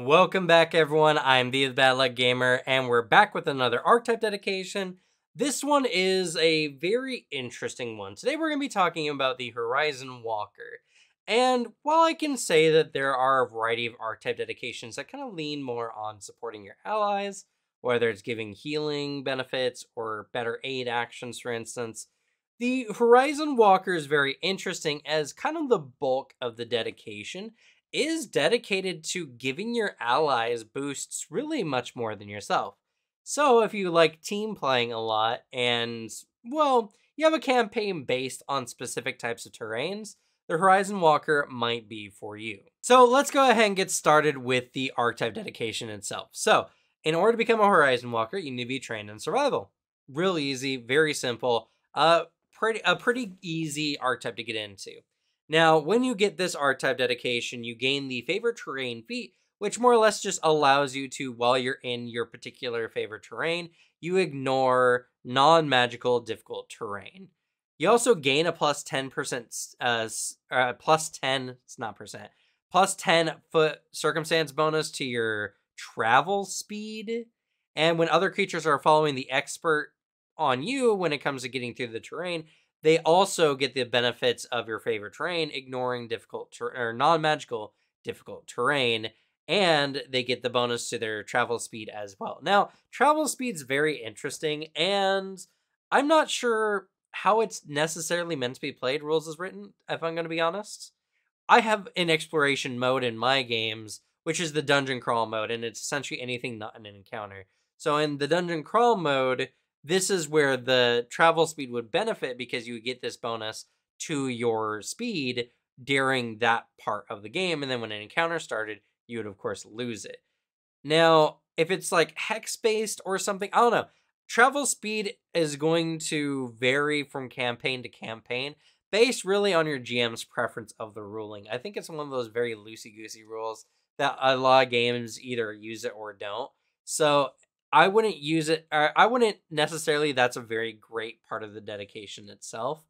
Welcome back, everyone. I'm the Bad Luck Gamer, and we're back with another archetype dedication. This one is a very interesting one. Today, we're going to be talking about the Horizon Walker. And while I can say that there are a variety of archetype dedications that kind of lean more on supporting your allies, whether it's giving healing benefits or better aid actions, for instance, the Horizon Walker is very interesting as kind of the bulk of the dedication is dedicated to giving your allies boosts really much more than yourself. So if you like team playing a lot and, well, you have a campaign based on specific types of terrains, the Horizon Walker might be for you. So let's go ahead and get started with the archetype dedication itself. So in order to become a Horizon Walker, you need to be trained in survival. Real easy, very simple, pretty easy archetype to get into. Now, when you get this archetype dedication, you gain the favorite terrain feat, which more or less just allows you to, while you're in your particular favorite terrain, you ignore non-magical difficult terrain. You also gain a plus 10%, plus 10, it's not percent, plus 10 foot circumstance bonus to your travel speed. And when other creatures are following the expert on you when it comes to getting through the terrain, they also get the benefits of your favorite terrain, ignoring difficult or non-magical difficult terrain, and they get the bonus to their travel speed as well. Now, travel speed's very interesting, and I'm not sure how it's necessarily meant to be played, rules is written, if I'm going to be honest. I have an exploration mode in my games, which is the dungeon crawl mode, and it's essentially anything not an encounter. So in the dungeon crawl mode, this is where the travel speed would benefit because you get this bonus to your speed during that part of the game. And then when an encounter started, you would, of course, lose it. Now, if it's like hex based or something, I don't know. Travel speed is going to vary from campaign to campaign based really on your GM's preference of the ruling. I think it's one of those very loosey goosey rules that a lot of games either use it or don't. So I wouldn't use it, or I wouldn't necessarily, that's a very great part of the dedication itself.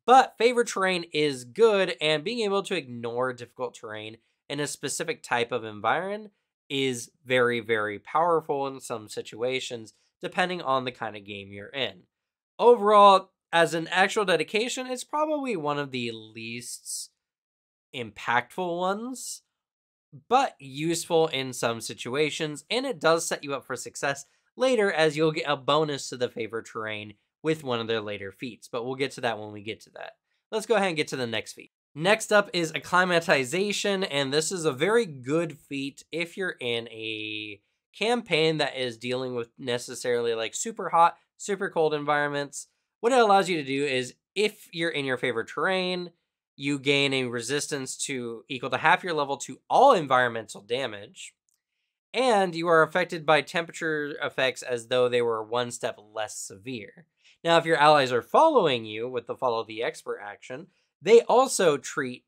But favorite terrain is good, and being able to ignore difficult terrain in a specific type of environment is very, very powerful in some situations, depending on the kind of game you're in. Overall, as an actual dedication, it's probably one of the least impactful ones, but useful in some situations, and it does set you up for success later as you'll get a bonus to the favorite terrain with one of their later feats, but we'll get to that when we get to that. Let's go ahead and get to the next feat. Next up is Acclimatization, and this is a very good feat if you're in a campaign that is dealing with necessarily like super hot, super cold environments. What it allows you to do is if you're in your favorite terrain, you gain a resistance to equal to half your level to all environmental damage, and you are affected by temperature effects as though they were one step less severe. Now, if your allies are following you with the follow the expert action, they also treat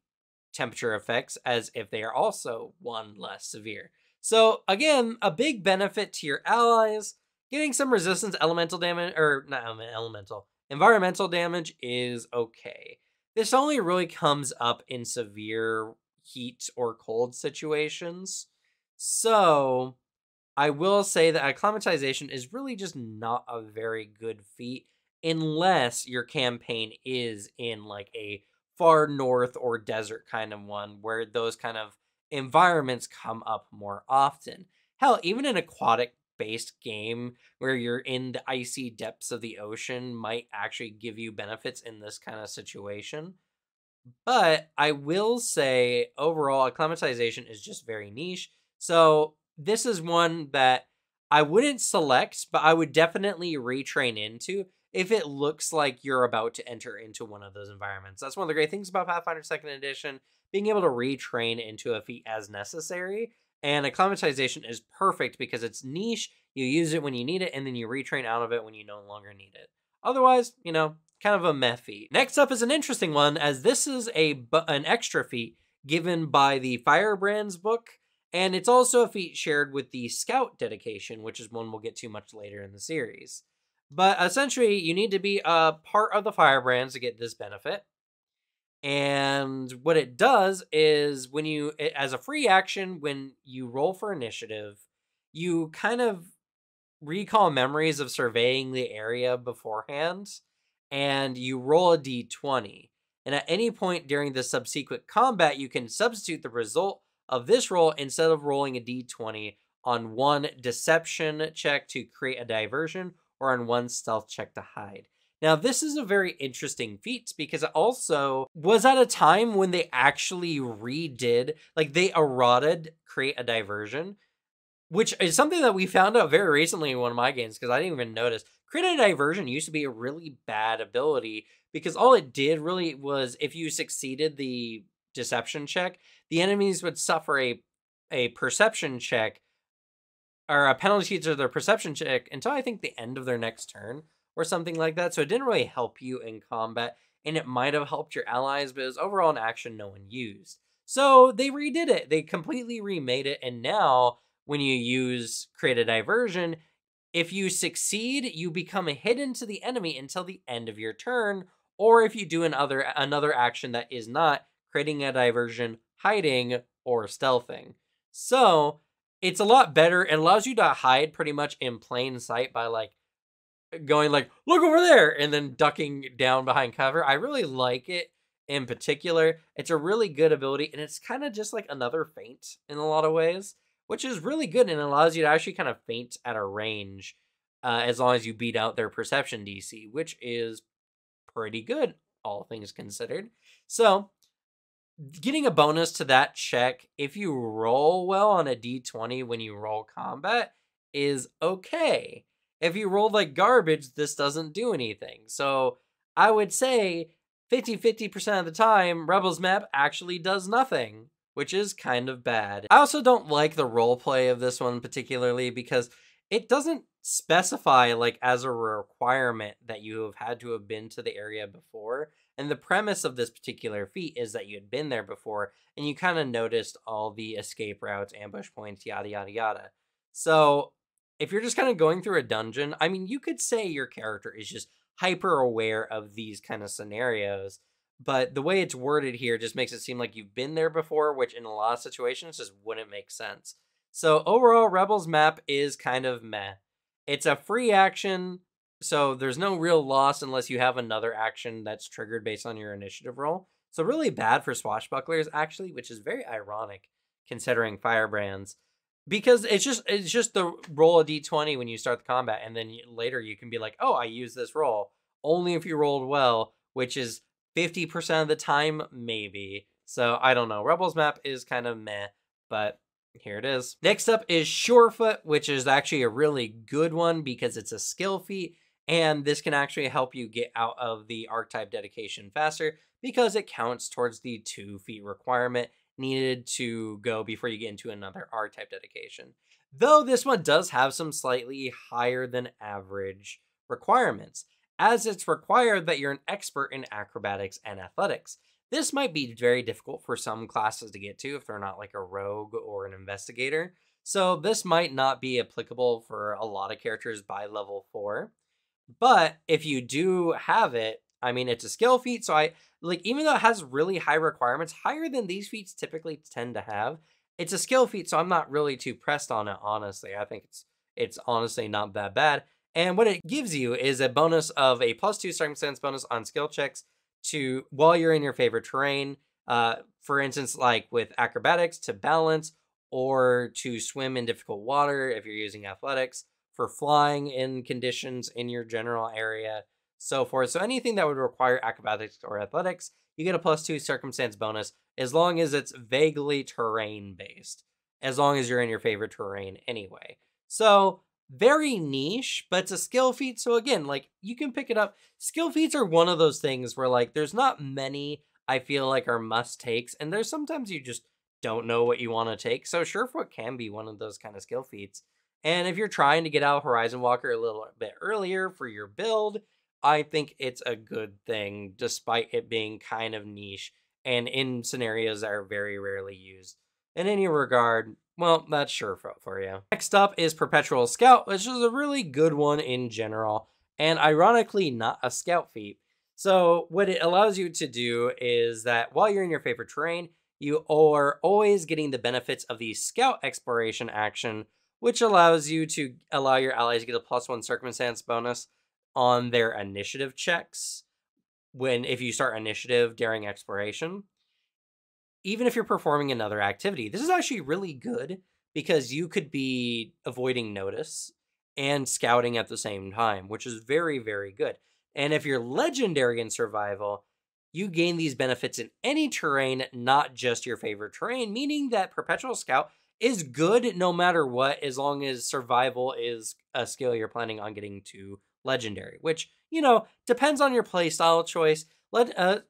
temperature effects as if they are also one less severe. So again, a big benefit to your allies. Getting some resistance elemental damage, or not elemental, environmental damage is okay. This only really comes up in severe heat or cold situations. So I will say that acclimatization is really just not a very good feat unless your campaign is in like a far north or desert kind of one where those kind of environments come up more often. Hell, even an aquatic based game where you're in the icy depths of the ocean might actually give you benefits in this kind of situation. But I will say overall, acclimatization is just very niche. So this is one that I wouldn't select, but I would definitely retrain into if it looks like you're about to enter into one of those environments. That's one of the great things about Pathfinder 2nd Edition, being able to retrain into a feat as necessary. And acclimatization is perfect because it's niche. You use it when you need it, and then you retrain out of it when you no longer need it. Otherwise, kind of a meh feat. Next up is an interesting one, as this is an extra feat given by the Firebrands book, and it's also a feat shared with the Scout dedication, which is one we'll get to much later in the series. But essentially, you need to be a part of the Firebrands to get this benefit. And what it does is as a free action, when you roll for initiative, you kind of recall memories of surveying the area beforehand, and you roll a d20. And at any point during the subsequent combat, you can substitute the result of this roll instead of rolling a d20 on one deception check to create a diversion or on one stealth check to hide. Now, this is a very interesting feat because it also was at a time when they actually redid, like they errated create a diversion, which is something that we found out very recently in one of my games because I didn't even notice. Create a diversion used to be a really bad ability because all it did really was if you succeeded the deception check, the enemies would suffer a perception check or a penalty to their perception check until I think the end of their next turn or something like that. So it didn't really help you in combat, and it might have helped your allies, but it was overall an action no one used. So they redid it. They completely remade it, and now when you use create a diversion, if you succeed, you become hidden to the enemy until the end of your turn, or if you do another action that is not creating a diversion, hiding, or stealthing. So it's a lot better. It allows you to hide pretty much in plain sight by like going like, look over there, and then ducking down behind cover. I really like it in particular. It's a really good ability, and it's kind of just like another feint in a lot of ways, which is really good and allows you to actually kind of feint at a range as long as you beat out their perception DC, which is pretty good, all things considered. So getting a bonus to that check if you roll well on a d20 when you roll combat is okay. If you roll like garbage, this doesn't do anything. So I would say 50% of the time, Rebels map actually does nothing, which is kind of bad. I also don't like the roleplay of this one particularly because it doesn't specify like as a requirement that you have had to have been to the area before. And the premise of this particular feat is that you had been there before and you kind of noticed all the escape routes, ambush points, yada, yada, yada. So if you're just kind of going through a dungeon, I mean, you could say your character is just hyper aware of these kind of scenarios, but the way it's worded here just makes it seem like you've been there before, which in a lot of situations just wouldn't make sense. So overall, Rebels map is kind of meh. It's a free action, so there's no real loss unless you have another action that's triggered based on your initiative roll. So really bad for swashbucklers, actually, which is very ironic considering firebrands. Because it's just the roll a d20 when you start the combat, and then later you can be like, oh, I use this roll. Only if you rolled well, which is 50% of the time, maybe. So I don't know. Rebels map is kind of meh, but here it is. Next up is Surefoot, which is actually a really good one because it's a skill feat, and this can actually help you get out of the archetype dedication faster because it counts towards the 2 feet requirement needed to go before you get into another archetype dedication. Though this one does have some slightly higher than average requirements, as it's required that you're an expert in acrobatics and athletics. This might be very difficult for some classes to get to if they're not like a rogue or an investigator. So this might not be applicable for a lot of characters by level 4. But if you do have it, I mean, it's a skill feat. So I like, even though it has really high requirements, higher than these feats typically tend to have, it's a skill feat. So I'm not really too pressed on it, honestly. I think it's honestly not that bad. And what it gives you is a bonus of a +2 circumstance bonus on skill checks to while you're in your favorite terrain. For instance, like with acrobatics to balance or to swim in difficult water if you're using athletics, for flying in conditions in your general area, so forth. So anything that would require acrobatics or athletics, you get a +2 circumstance bonus as long as it's vaguely terrain based, as long as you're in your favorite terrain anyway. So very niche, but it's a skill feat. So again, like you can pick it up. Skill feats are one of those things where like there's not many I feel like are must takes, and there's sometimes you just don't know what you want to take. So Surefoot can be one of those kind of skill feats. And if you're trying to get out Horizon Walker a little bit earlier for your build, I think it's a good thing, despite it being kind of niche and in scenarios that are very rarely used. In any regard, well, that's Surefoot for you. Next up is Perpetual Scout, which is a really good one in general, and ironically not a scout feat. So what it allows you to do is that while you're in your favorite terrain, you are always getting the benefits of the scout exploration action, which allows you to allow your allies to get a +1 circumstance bonus on their initiative checks when if you start initiative during exploration, even if you're performing another activity. This is actually really good because you could be avoiding notice and scouting at the same time, which is very, very good. And if you're legendary in survival, you gain these benefits in any terrain, not just your favorite terrain, meaning that Perpetual Scout is good no matter what, as long as survival is a skill you're planning on getting to legendary, which, depends on your playstyle choice.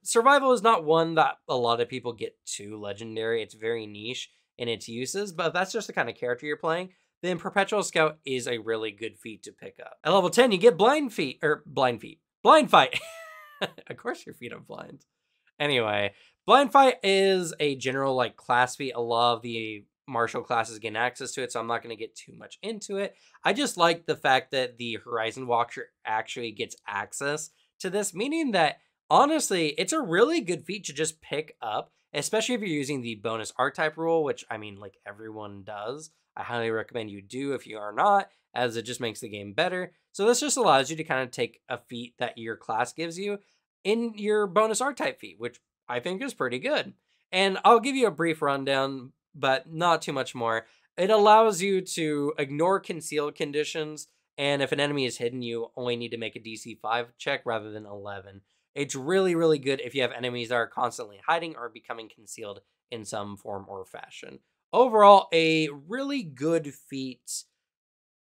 Survival is not one that a lot of people get to legendary. It's very niche in its uses, but if that's just the kind of character you're playing, then Perpetual Scout is a really good feat to pick up. At level 10, you get blind fight. Of course your feet are blind. Anyway, blind fight is a general class feat. A lot of the martial classes gain access to it, so I'm not going to get too much into it. I just like the fact that the Horizon Walker actually gets access to this, meaning that honestly, it's a really good feat to just pick up, especially if you're using the bonus archetype rule, which I mean, everyone does. I highly recommend you do if you are not, as it just makes the game better. So this just allows you to kind of take a feat that your class gives you in your bonus archetype feat, which I think is pretty good. And I'll give you a brief rundown, but not too much more. It allows you to ignore concealed conditions, and if an enemy is hidden, you only need to make a DC 5 check rather than 11. It's really, really good if you have enemies that are constantly hiding or becoming concealed in some form or fashion. Overall, a really good feat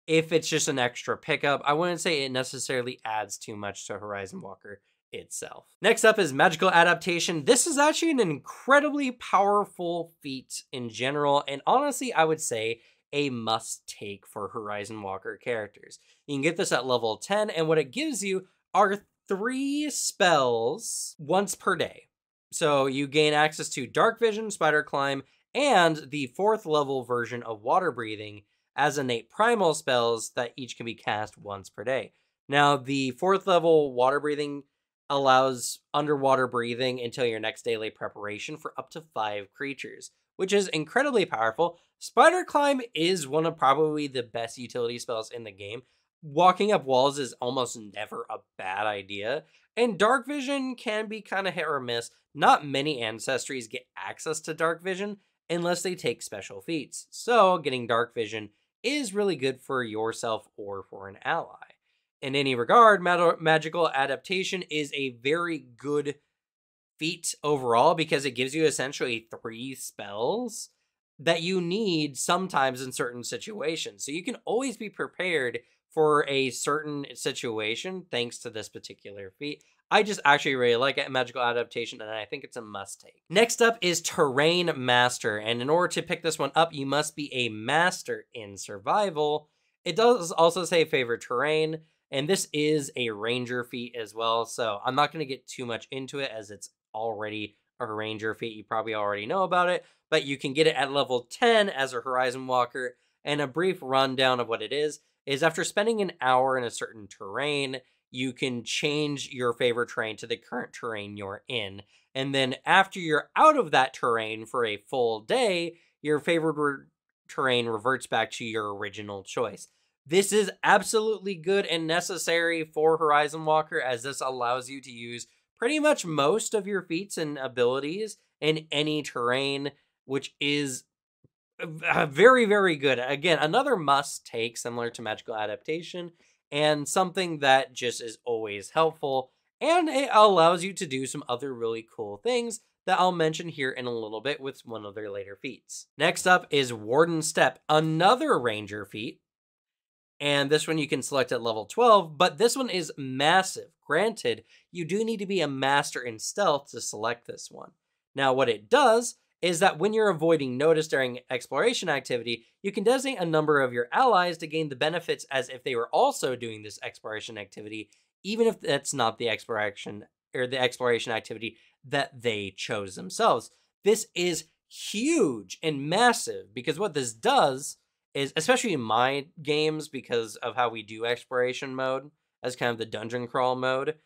if it's just an extra pickup. I wouldn't say it necessarily adds too much to Horizon Walker itself. Next up is Magical Adaptation. This is actually an incredibly powerful feat in general, and honestly, I would say a must-take for Horizon Walker characters. You can get this at level 10, and what it gives you are 3 spells once per day. So you gain access to Dark Vision, Spider Climb, and the 4th level version of Water Breathing as innate primal spells that each can be cast once per day. Now, the 4th level Water Breathing allows underwater breathing until your next daily preparation for up to 5 creatures, which is incredibly powerful. Spider Climb is one of probably the best utility spells in the game. Walking up walls is almost never a bad idea, and Dark Vision can be kind of hit or miss. Not many ancestries get access to Dark Vision unless they take special feats, so getting Dark Vision is really good for yourself or for an ally. In any regard, Magical Adaptation is a very good feat overall because it gives you essentially 3 spells that you need sometimes in certain situations. So you can always be prepared for a certain situation thanks to this particular feat. I just actually really like it, Magical Adaptation, and I think it's a must-take. Next up is Terrain Master, and in order to pick this one up, you must be a master in survival. It does also say favorite terrain, and this is a ranger feat as well, so I'm not going to get too much into it as it's already a ranger feat. You probably already know about it, but you can get it at level 10 as a Horizon Walker, and a brief rundown of what it is after spending an hour in a certain terrain, you can change your favorite terrain to the current terrain you're in. And then after you're out of that terrain for a full day, your favorite terrain reverts back to your original choice. This is absolutely good and necessary for Horizon Walker, as this allows you to use pretty much most of your feats and abilities in any terrain, which is very, very good. Again, another must take similar to Magical Adaptation, and something that just is always helpful. And it allows you to do some other really cool things that I'll mention here in a little bit with one of their later feats. Next up is Warden Step, another ranger feat. And this one you can select at level 12, but this one is massive. Granted, you do need to be a master in stealth to select this one. Now, what it does is that when you're avoiding notice during exploration activity, you can designate a number of your allies to gain the benefits as if they were also doing this exploration activity, even if that's not the exploration activity that they chose themselves. This is huge and massive because what this does is, especially in my games, because of how we do exploration mode as kind of the dungeon crawl mode,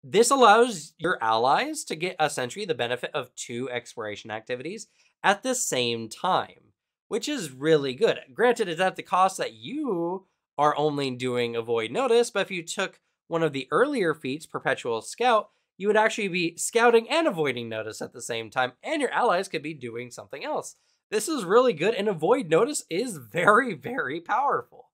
This allows your allies to get essentially the benefit of 2 exploration activities at the same time, which is really good. Granted, it's at the cost that you are only doing Avoid Notice, but if you took one of the earlier feats, Perpetual Scout, you would actually be scouting and avoiding notice at the same time, and your allies could be doing something else. This is really good, and Avoid Notice is very, very powerful.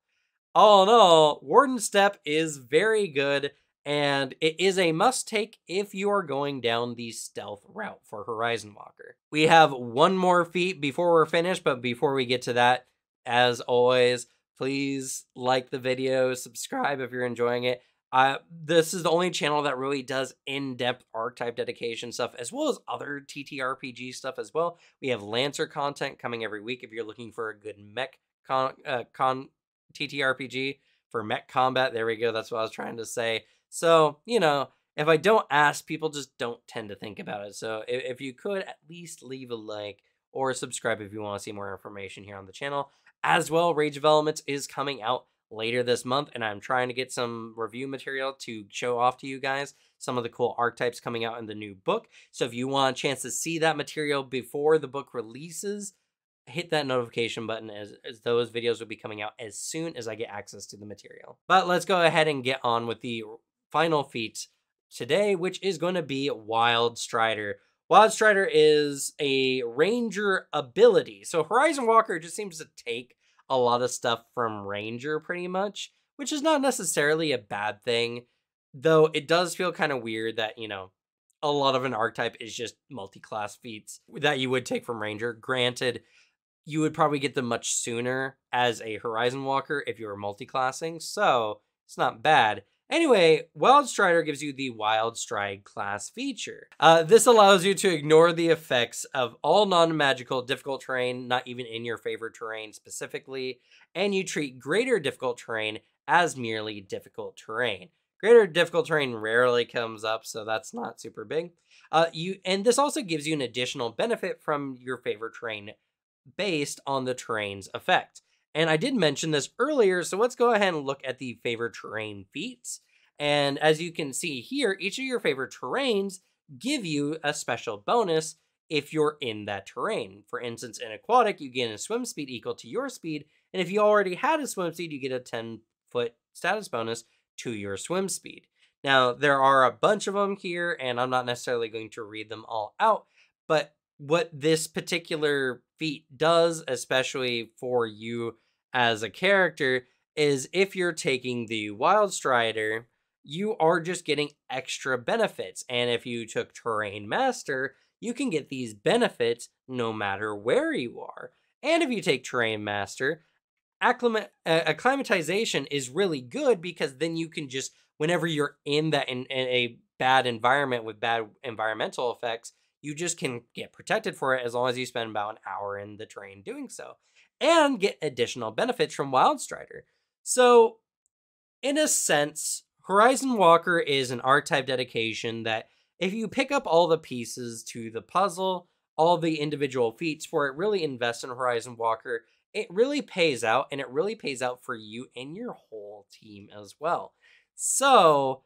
All in all, Warden Step is very good, and it is a must take if you are going down the stealth route for Horizon Walker. We have one more feat before we're finished, but before we get to that, as always, please like the video, subscribe if you're enjoying it. This is the only channel that really does in-depth archetype dedication stuff, as well as other TTRPG stuff as well. We have Lancer content coming every week if you're looking for a good mech TTRPG for mech combat. There we go. That's what I was trying to say. So, if I don't ask, people just don't tend to think about it. So if you could at least leave a like or subscribe if you want to see more information here on the channel. As well, Rage of Elements is coming out later this month, and I'm trying to get some review material to show off to you guys some of the cool archetypes coming out in the new book. So if you want a chance to see that material before the book releases, hit that notification button as those videos will be coming out as soon as I get access to the material. But let's go ahead and get on with the final feat today, which is going to be Wild Strider. Wild Strider is a ranger ability. So Horizon Walker just seems to take a lot of stuff from Ranger pretty much, which is not necessarily a bad thing, though it does feel kind of weird that, a lot of an archetype is just multi-class feats that you would take from Ranger. Granted, you would probably get them much sooner as a Horizon Walker if you were multi-classing, so it's not bad. Anyway, Wild Strider gives you the Wild Stride class feature. This allows you to ignore the effects of all non-magical difficult terrain, not even in your favorite terrain specifically, and you treat greater difficult terrain as merely difficult terrain. Greater difficult terrain rarely comes up, so that's not super big. And this also gives you an additional benefit from your favorite terrain based on the terrain's effect. And I did mention this earlier, so let's go ahead and look at the favorite terrain feats. And as you can see here, each of your favorite terrains give you a special bonus if you're in that terrain. For instance, in aquatic, you get a swim speed equal to your speed, and if you already had a swim speed, you get a 10-foot status bonus to your swim speed. Now, there are a bunch of them here, and I'm not necessarily going to read them all out, but what this particular feat does, especially for you as a character, is if you're taking the Wild Strider, you are just getting extra benefits. And if you took Terrain Master, you can get these benefits no matter where you are. And if you take Terrain Master, acclimatization is really good because then you can just, whenever you're in a bad environment with bad environmental effects, you just can get protected for it as long as you spend about an hour in the terrain doing so, and get additional benefits from Wild Strider. So, in a sense, Horizon Walker is an archetype dedication that if you pick up all the pieces to the puzzle, all the individual feats for it, really invest in Horizon Walker, it really pays out, and it really pays out for you and your whole team as well. So,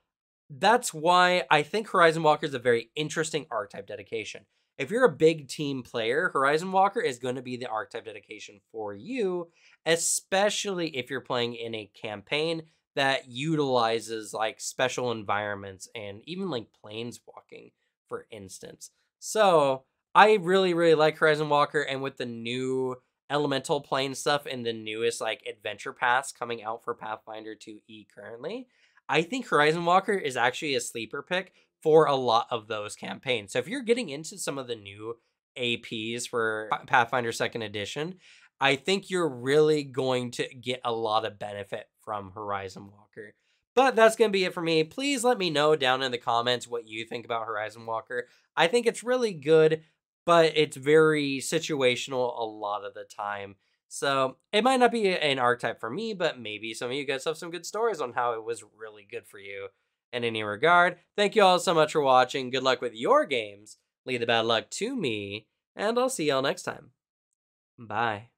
that's why I think Horizon Walker is a very interesting archetype dedication. If you're a big team player, Horizon Walker is going to be the archetype dedication for you, especially if you're playing in a campaign that utilizes like special environments and even like planeswalking, for instance. So I really, really like Horizon Walker, and with the new elemental plane stuff and the newest like adventure paths coming out for Pathfinder 2E currently, I think Horizon Walker is actually a sleeper pick for a lot of those campaigns. So if you're getting into some of the new APs for Pathfinder 2nd Edition, I think you're really going to get a lot of benefit from Horizon Walker. But that's going to be it for me. Please let me know down in the comments what you think about Horizon Walker. I think it's really good, but it's very situational a lot of the time. So it might not be an archetype for me, but maybe some of you guys have some good stories on how it was really good for you. In any regard, thank you all so much for watching. Good luck with your games. Leave the bad luck to me, and I'll see y'all next time. Bye.